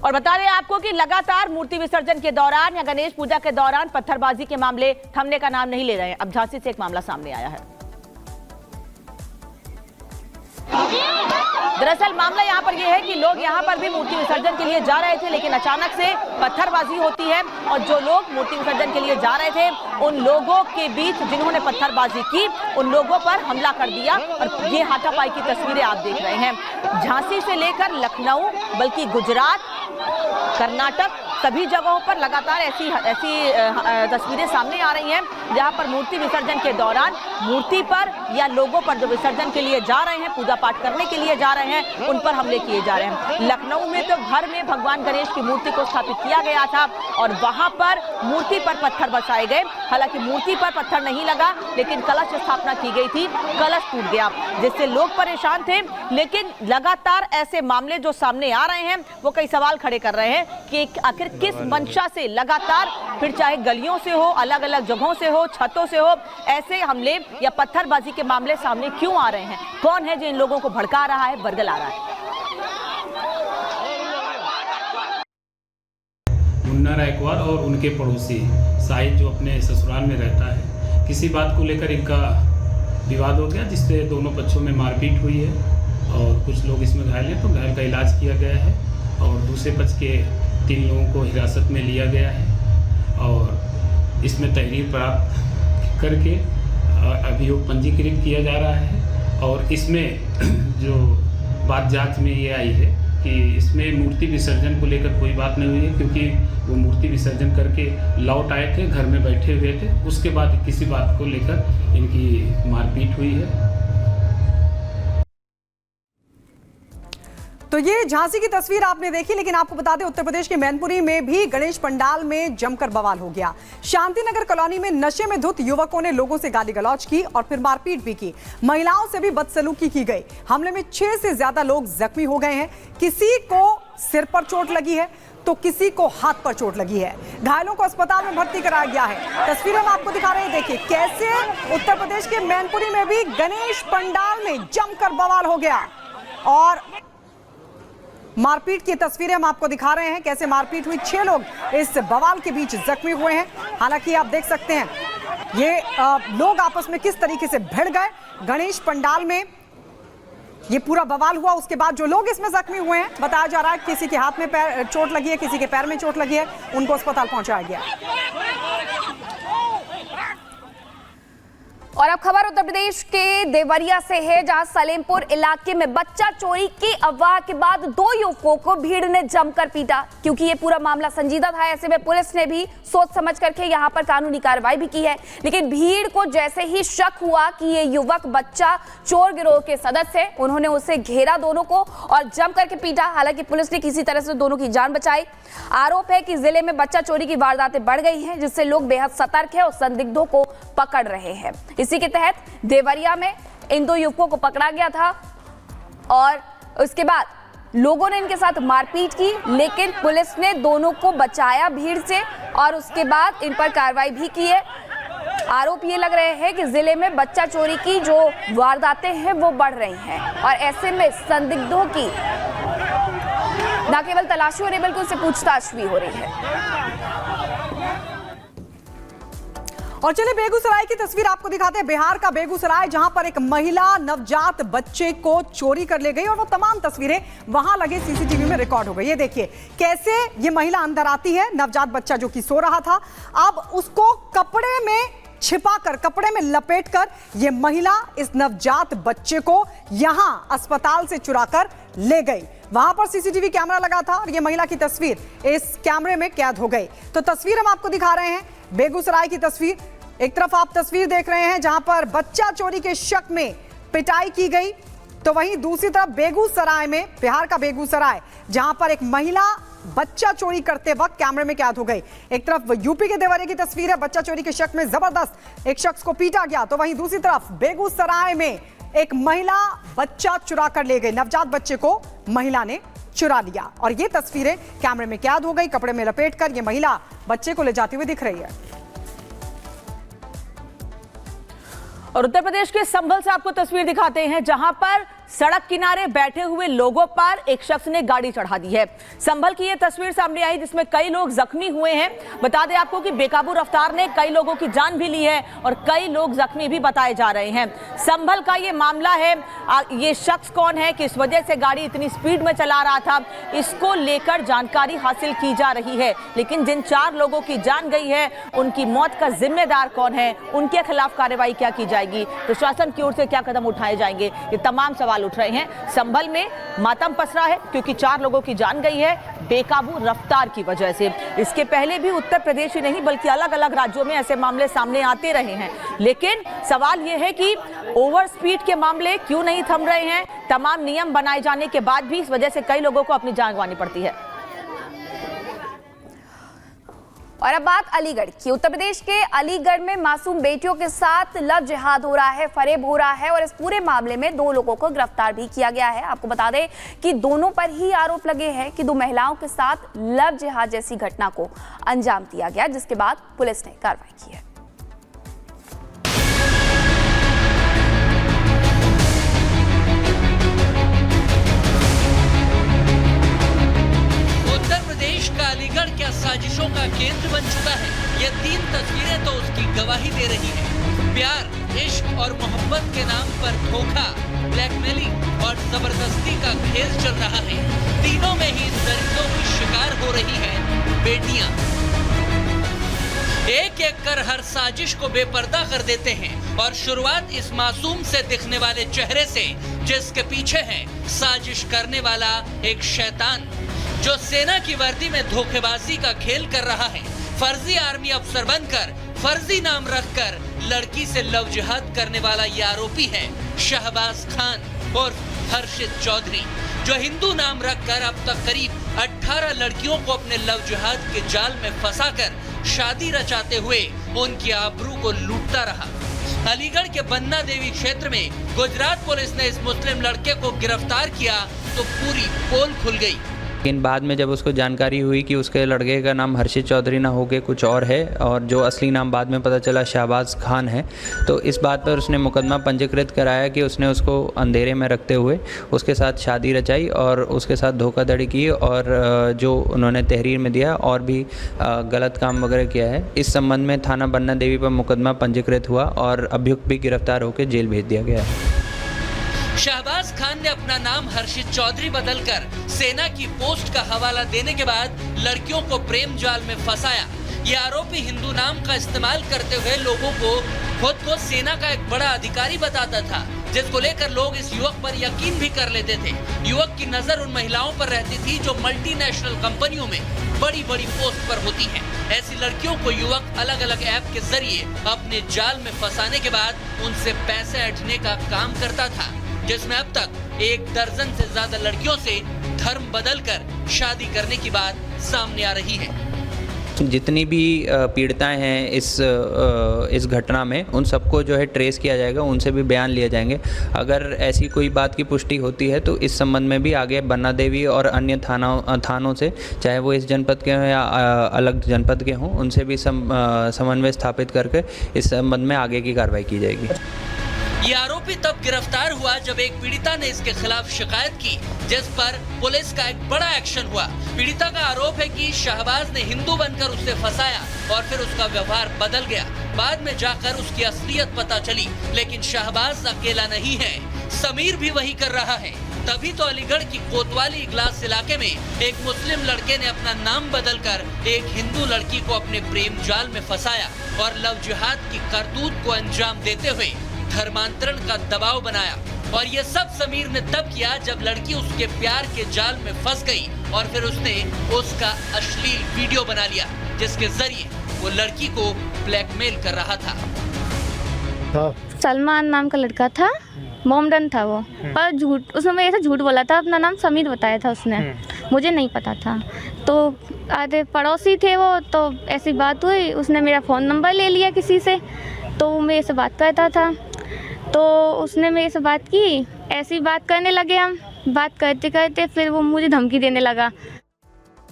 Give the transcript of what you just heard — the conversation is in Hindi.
और बता दें आपको कि लगातार मूर्ति विसर्जन के दौरान या गणेश पूजा के दौरान पत्थरबाजी के मामले थमने का नाम नहीं ले रहे हैं। अब झांसी से एक मामला सामने आया है। दरअसल मामला यहाँ पर यह है कि लोग यहाँ पर भी मूर्ति विसर्जन के लिए जा रहे थे, लेकिन अचानक से पत्थरबाजी होती है और जो लोग मूर्ति विसर्जन के लिए जा रहे थे उन लोगों के बीच जिन्होंने पत्थरबाजी की उन लोगों पर हमला कर दिया। और ये हाथापाई की तस्वीरें आप देख रहे हैं। झांसी से लेकर लखनऊ, बल्कि गुजरात, कर्नाटक, सभी जगहों पर लगातार ऐसी तस्वीरें सामने आ रही हैं जहां पर मूर्ति विसर्जन के दौरान मूर्ति पर या लोगों पर जो विसर्जन के लिए जा रहे हैं, पूजा पाठ करने के लिए जा रहे हैं, उन पर हमले किए जा रहे हैं। लखनऊ में तो घर में भगवान गणेश की मूर्ति को स्थापित किया गया था और वहां पर मूर्ति पर पत्थर बरसाए गए। हालांकि मूर्ति पर पत्थर नहीं लगा, लेकिन कलश स्थापना की गई थी, कलश टूट गया, जिससे लोग परेशान थे। लेकिन लगातार ऐसे मामले जो सामने आ रहे हैं वो कई सवाल खड़े कर रहे हैं कि आखिर किस मंशा से लगातार, फिर चाहे गलियों से हो, अलग अलग जगहों से हो, छतों से हो, ऐसे हमले या पत्थरबाजी के मामले सामने क्यों आ रहे हैं? कौन है जो इन लोगों को भड़का रहा है, बरगला रहा है? मुन्ना रायकवार और उनके पड़ोसी साहिद जो अपने ससुराल में रहता है, किसी बात को लेकर इनका विवाद हो गया, जिससे दोनों पक्षों में मारपीट हुई है और कुछ लोग इसमें घायल हैं। तो घायल का इलाज किया गया है और दूसरे पक्ष के 3 लोगों को हिरासत में लिया गया है और इसमें तहरीर प्राप्त करके अभियोग पंजीकृत किया जा रहा है। और इसमें जो बात जांच में ये आई है कि इसमें मूर्ति विसर्जन को लेकर कोई बात नहीं हुई है, क्योंकि वो मूर्ति विसर्जन करके लौट आए थे, घर में बैठे हुए थे। उसके बाद किसी बात को लेकर इनकी मारपीट हुई है। तो ये झांसी की तस्वीर आपने देखी, लेकिन आपको बता दें उत्तर प्रदेश के मैनपुरी में भी गणेश पंडाल में जमकर बवाल हो गया। शांति नगर कॉलोनी में नशे में धुत युवकों ने लोगों से गाली गलौज की और फिर मारपीट भी की। महिलाओं से भी बदसलूकी की गई। हमले में 6 से ज्यादा लोग जख्मी हो गए हैं। किसी को सिर पर चोट लगी है तो किसी को हाथ पर चोट लगी है। घायलों को अस्पताल में भर्ती कराया गया है। तस्वीरें हम आपको दिखा रहे हैं, देखिए कैसे उत्तर प्रदेश के मैनपुरी में भी गणेश पंडाल में जमकर बवाल हो गया और मारपीट की तस्वीरें हम आपको दिखा रहे हैं। कैसे मारपीट हुई, 6 लोग इस बवाल के बीच जख्मी हुए हैं। हालांकि आप देख सकते हैं ये लोग आपस में किस तरीके से भिड़ गए। गणेश पंडाल में ये पूरा बवाल हुआ। उसके बाद जो लोग इसमें जख्मी हुए हैं, बताया जा रहा है किसी के हाथ में चोट लगी है, किसी के पैर में चोट लगी है, उनको अस्पताल पहुंचाया गया। और अब खबर उत्तर प्रदेश के देवरिया से है, जहां सलेमपुर इलाके में बच्चा चोरी की अफवाह के बाद 2 युवकों को भीड़ ने जमकर पीटा। क्योंकि ये पूरा मामला संजीदा था, ऐसे में पुलिस ने भी सोच समझ करके यहां पर कानूनी कार्रवाई भी की है। लेकिन भीड़ को जैसे ही शक हुआ कि ये युवक बच्चा चोर गिरोह के सदस्य है, उन्होंने उसे घेरा दोनों को और जम करके पीटा। हालांकि पुलिस ने किसी तरह से दोनों की जान बचाई। आरोप है कि जिले में बच्चा चोरी की वारदातें बढ़ गई हैं, जिससे लोग बेहद सतर्क है और संदिग्धों को पकड़ रहे हैं। इसी के तहत देवरिया में इन 2 युवकों को पकड़ा गया था और उसके बाद लोगों ने इनके साथ मारपीट की, लेकिन पुलिस ने दोनों को बचाया भीड़ से और उसके बाद इन पर कार्रवाई भी की है। आरोप ये लग रहे हैं कि जिले में बच्चा चोरी की जो वारदातें हैं वो बढ़ रही हैं और ऐसे में संदिग्धों की न केवल तलाशी हो रही बल्कि उससे पूछताछ भी हो रही है। और चलिए बेगूसराय की तस्वीर आपको दिखाते हैं। बिहार का बेगूसराय, जहां पर एक महिला नवजात बच्चे को चोरी कर ले गई और वो तमाम तस्वीरें वहां लगे सीसीटीवी में रिकॉर्ड हो गई। ये देखिए कैसे ये महिला अंदर आती है, नवजात बच्चा जो कि सो रहा था, अब उसको कपड़े में छिपाकर, कपड़े में लपेटकर ये महिला इस नवजात बच्चे को यहां अस्पताल से चुराकर ले गई। वहां पर सीसीटीवी कैमरा लगा था और ये महिला की तस्वीर इस कैमरे में कैद हो गई। तो तस्वीर हम आपको दिखा रहे हैं बेगूसराय की तस्वीर। एक तरफ आप तस्वीर देख रहे हैं जहां पर बच्चा चोरी के शक में पिटाई की गई, तो वहीं दूसरी तरफ बेगूसराय में, बिहार का बेगूसराय, जहां पर एक महिला बच्चा चोरी करते वक्त कैमरे में कैद हो गई। एक तरफ यूपी के देवरिया की तस्वीर है, बच्चा चोरी के शक में जबरदस्त एक शख्स को पीटा गया, तो वहीं दूसरी तरफ बेगूसराय में एक महिला बच्चा चुरा कर ले गई। नवजात बच्चे को महिला ने चुरा लिया और ये तस्वीरें कैमरे में कैद हो गई। कपड़े में लपेटकर ये महिला बच्चे को ले जाती हुई दिख रही है। और उत्तर प्रदेश के संभल से आपको तस्वीर दिखाते हैं, जहां पर सड़क किनारे बैठे हुए लोगों पर एक शख्स ने गाड़ी चढ़ा दी है। संभल की यह तस्वीर सामने आई जिसमें कई लोग जख्मी हुए हैं। बता दें आपको कि बेकाबू रफ्तार ने कई लोगों की जान भी ली है और कई लोग जख्मी भी बताए जा रहे हैं। संभल का ये मामला है। ये शख्स कौन है, किस वजह से गाड़ी इतनी स्पीड में चला रहा था, इसको लेकर जानकारी हासिल की जा रही है। लेकिन जिन 4 लोगों की जान गई है उनकी मौत का जिम्मेदार कौन है, उनके खिलाफ कार्रवाई क्या की जाएगी, प्रशासन की ओर से क्या कदम उठाए जाएंगे, ये तमाम सवाल उठ रहे हैं। संभल में मातम पसरा है क्योंकि 4 लोगों की जान गई है बेकाबू रफ्तार की वजह से। इसके पहले भी उत्तर प्रदेश ही नहीं बल्कि अलग अलग राज्यों में ऐसे मामले सामने आते रहे हैं। लेकिन सवाल यह है कि ओवर स्पीड के मामले क्यों नहीं थम रहे हैं। तमाम नियम बनाए जाने के बाद भी इस वजह से कई लोगों को अपनी जान गंवानी पड़ती है। और अब बात अलीगढ़ की। उत्तर प्रदेश के अलीगढ़ में मासूम बेटियों के साथ लव जिहाद हो रहा है, फरेब हो रहा है और इस पूरे मामले में 2 लोगों को गिरफ्तार भी किया गया है। आपको बता दें कि दोनों पर ही आरोप लगे हैं कि 2 महिलाओं के साथ लव जिहाद जैसी घटना को अंजाम दिया गया, जिसके बाद पुलिस ने कार्रवाई की है। अलीगढ़ क्या साजिशों का केंद्र बन चुका है। ये 3 तस्वीरें तो उसकी गवाही दे रही हैं। प्यार, इश्क और मोहब्बत के नाम पर धोखा, ब्लैकमेलिंग और जबरदस्ती का खेल चल रहा है। तीनों में ही दरिंदों की शिकार हो रही हैं बेटियां। एक एक कर हर साजिश को बेपर्दा कर देते हैं और शुरुआत इस मासूम से दिखने वाले चेहरे से, जिसके पीछे है साजिश करने वाला एक शैतान जो सेना की वर्दी में धोखेबाजी का खेल कर रहा है। फर्जी आर्मी अफसर बनकर फर्जी नाम रखकर लड़की से लव जिहाद करने वाला ये आरोपी है शहबाज खान और हर्षित चौधरी, जो हिंदू नाम रखकर अब तक करीब 18 लड़कियों को अपने लव जिहाद के जाल में फंसाकर शादी रचाते हुए उनकी आबरू को लूटता रहा। अलीगढ़ के बन्ना देवी क्षेत्र में गुजरात पुलिस ने इस मुस्लिम लड़के को गिरफ्तार किया तो पूरी पोल खुल गई। लेकिन बाद में जब उसको जानकारी हुई कि उसके लड़के का नाम हर्षित चौधरी ना होके कुछ और है और जो असली नाम बाद में पता चला शहबाज खान है, तो इस बात पर उसने मुकदमा पंजीकृत कराया कि उसने उसको अंधेरे में रखते हुए उसके साथ शादी रचाई और उसके साथ धोखाधड़ी की और जो उन्होंने तहरीर में दिया और भी गलत काम वगैरह किया है। इस संबंध में थाना बन्ना देवी पर मुकदमा पंजीकृत हुआ और अभियुक्त भी गिरफ्तार होकर जेल भेज दिया गया है। शहबाज खान ने अपना नाम हर्षित चौधरी बदलकर सेना की पोस्ट का हवाला देने के बाद लड़कियों को प्रेम जाल में फंसाया। ये आरोपी हिंदू नाम का इस्तेमाल करते हुए लोगों को खुद को सेना का एक बड़ा अधिकारी बताता था, जिसको लेकर लोग इस युवक पर यकीन भी कर लेते थे। युवक की नजर उन महिलाओं पर रहती थी जो मल्टीनेशनल कंपनियों में बड़ी बड़ी पोस्ट पर होती हैं। ऐसी लड़कियों को युवक अलग अलग ऐप के जरिए अपने जाल में फंसाने के बाद उनसे पैसे ऐंठने का काम करता था, जिसमें अब तक 1 दर्जन से ज्यादा लड़कियों से धर्म बदलकर शादी करने की बात सामने आ रही है। जितनी भी पीड़िताएं हैं इस घटना में, उन सबको जो है ट्रेस किया जाएगा, उनसे भी बयान लिए जाएंगे। अगर ऐसी कोई बात की पुष्टि होती है तो इस संबंध में भी आगे बन्ना देवी और अन्य थानों से, चाहे वो इस जनपद के हों या अलग जनपद के हों, उनसे भी समन्वय स्थापित करके इस संबंध में आगे की कार्रवाई की जाएगी। ये आरोपी तब गिरफ्तार हुआ जब एक पीड़िता ने इसके खिलाफ शिकायत की, जिस पर पुलिस का एक बड़ा एक्शन हुआ। पीड़िता का आरोप है कि शहबाज ने हिंदू बनकर उसे फंसाया और फिर उसका व्यवहार बदल गया। बाद में जाकर उसकी असलियत पता चली, लेकिन शहबाज अकेला नहीं है, समीर भी वही कर रहा है। तभी तो अलीगढ़ की कोतवाली इगलास इलाके में एक मुस्लिम लड़के ने अपना नाम बदलकर एक हिंदू लड़की को अपने प्रेम जाल में फंसाया और लव जिहाद की करतूत को अंजाम देते हुए धर्मांतरण का दबाव बनाया। और ये सब समीर ने तब किया जब लड़की उसके प्यार के जाल में फंस गई और फिर उसने उसका अश्लील वीडियो बना लिया, जिसके जरिए वो लड़की को ब्लैकमेल कर रहा था। सलमान नाम का लड़का था, मोमडन था वो, पर झूठ उसने ऐसा झूठ बोला था, अपना नाम समीर बताया था उसने, मुझे नहीं पता था। तो आधे पड़ोसी थे वो, तो ऐसी बात हुई, उसने मेरा फ़ोन नंबर ले लिया किसी से, तो वो मेरे से बात करता था, तो उसने मेरे से बात की, ऐसी बात करने लगे हम, बात करते करते फिर वो मुझे धमकी देने लगा